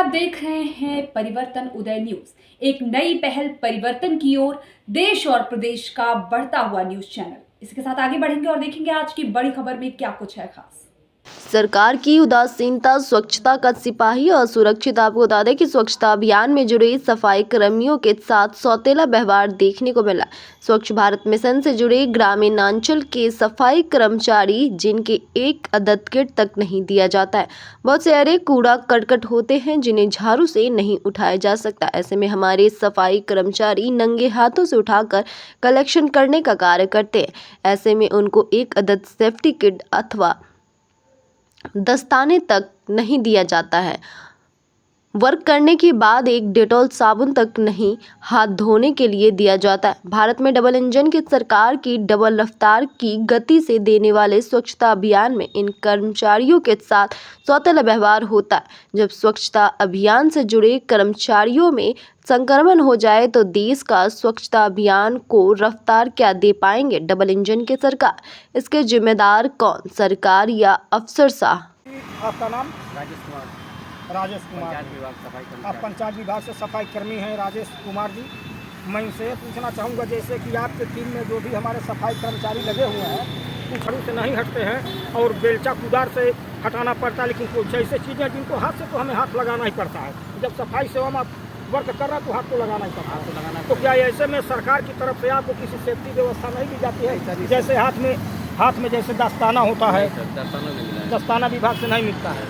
आप देख रहे हैं परिवर्तन उदय न्यूज, एक नई पहल परिवर्तन की ओर, देश और प्रदेश का बढ़ता हुआ न्यूज चैनल। इसके साथ आगे बढ़ेंगे और देखेंगे आज की बड़ी खबर में क्या कुछ है खास। सरकार की उदासीनता, स्वच्छता का सिपाही और सुरक्षित। आपको बता दें कि स्वच्छता अभियान में जुड़े सफाई कर्मियों के साथ सौतेला व्यवहार देखने को मिला। स्वच्छ भारत मिशन से जुड़े ग्रामीणांचल के सफाई कर्मचारी जिनके एक अदद किट तक नहीं दिया जाता है। बहुत से ऐसे कूड़ा करकट होते हैं जिन्हें झाड़ू से नहीं उठाया जा सकता। ऐसे में हमारे सफाई कर्मचारी नंगे हाथों से उठाकर कलेक्शन करने का कार्य करते हैं। ऐसे में उनको एक अदद सेफ्टी किट अथवा दस्ताने तक नहीं दिया जाता है। वर्क करने के बाद एक डेटॉल साबुन तक नहीं हाथ धोने के लिए दिया जाता है। भारत में डबल इंजन की सरकार की डबल रफ्तार की गति से देने वाले स्वच्छता अभियान में इन कर्मचारियों के साथ सौतेला व्यवहार होता है। जब स्वच्छता अभियान से जुड़े कर्मचारियों में संक्रमण हो जाए तो देश का स्वच्छता अभियान को रफ्तार क्या दे पाएंगे डबल इंजन की सरकार? इसके जिम्मेदार कौन, सरकार या अफसरशाह? आपका नाम? राजेश कुमार। पंचायत विभाग सफाई कर्मचारी। आप पंचायत विभाग से सफाई कर्मी हैं राजेश कुमार जी। मैं इनसे पूछना चाहूँगा, जैसे कि आपके टीम में जो भी हमारे सफाई कर्मचारी लगे हुए हैं कुछ खड़ू से नहीं हटते हैं और बेलचा कुदार से हटाना पड़ता है, लेकिन कुछ ऐसी चीज़ें जिनको हाथ से तो हमें हाथ लगाना ही पड़ता है। जब सफाई सेवा में वर्क कर रहा है तो हाथ को लगाना ही पड़ता है। तो क्या ऐसे में सरकार की तरफ से आपको किसी सेफ्टी व्यवस्था नहीं दी जाती है? जैसे हाथ में जैसे दस्ताना होता है, दस्ताना विभाग से नहीं मिलता है,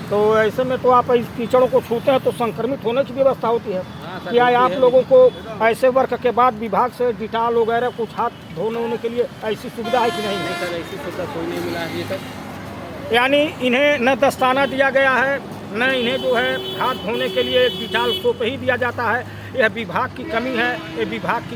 तो ऐसे में तो आप इस कीचड़ों को छूते हैं तो संक्रमित होने की व्यवस्था होती है। क्या आप लोगों को ऐसे वर्क के बाद विभाग से डिटॉल वगैरह कुछ हाथ धोने के लिए ऐसी सुविधा है कि नहीं? नहीं सर, ऐसी सुविधा कोई नहीं मिला है सर। यानी इन्हें न दस्ताना दिया गया है, न इन्हें जो है हाथ धोने के लिए डिटॉल सोप ही दिया जाता है। यह विभाग की कमी है, ये विभाग की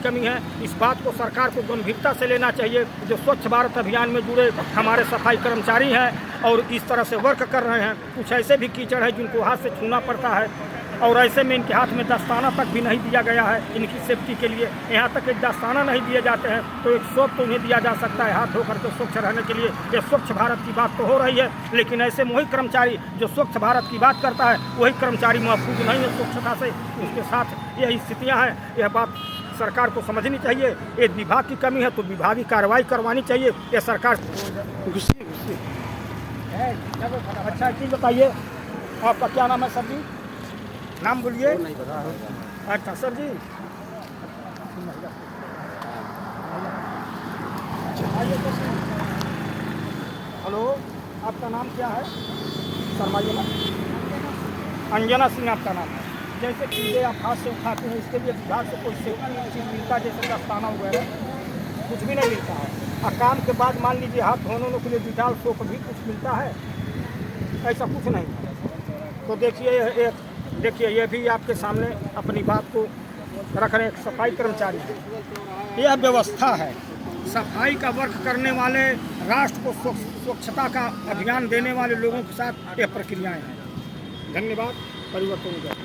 कमी है। इस बात को सरकार को गंभीरता से लेना चाहिए। जो स्वच्छ भारत अभियान में जुड़े हमारे सफाई कर्मचारी हैं और इस तरह से वर्क कर रहे हैं, कुछ ऐसे भी कीचड़ है जिनको हाथ से छूना पड़ता है और ऐसे में इनके हाथ में दस्ताना तक भी नहीं दिया गया है इनकी सेफ्टी के लिए। यहाँ तक एक दस्ताना नहीं दिए जाते हैं तो एक सोप तो उन्हें दिया जा सकता है हाथ धो करके स्वच्छ रहने के लिए। ये स्वच्छ भारत की बात तो हो रही है, लेकिन ऐसे में वही कर्मचारी जो स्वच्छ भारत की बात करता है वही कर्मचारी महफूज नहीं है स्वच्छता से। उसके साथ यही स्थितियाँ हैं। यह बात सरकार को समझनी चाहिए। ये विभाग की कमी है तो विभागीय कार्रवाई करवानी चाहिए। यह सरकार अच्छा चीज़ बताइए, आपका क्या नाम है सर जी? नाम बोलिए। नहीं पता है। अच्छा सर जी, हेलो, आपका नाम क्या है? शर्माइए ना। अंजना सिंह आपका नाम है। जैसे चीज़ें आप हाथ से उठाते हैं इसके लिए विभाग से कोई सेफ्टी चीज़ मिलता है, जैसे दस्ताना वगैरह कुछ भी नहीं मिलता है। और काम के बाद मान लीजिए हाथ धोने के लिए डिटॉल सोप भी कुछ मिलता है? ऐसा कुछ नहीं। तो देखिए ये भी आपके सामने अपनी बात को रख रहे एक सफाई कर्मचारी है। यह व्यवस्था है। सफाई का वर्क करने वाले, राष्ट्र को स्वच्छता का अभियान देने वाले लोगों के साथ यह प्रक्रियाएं हैं। धन्यवाद। परिवर्तन हो जाए।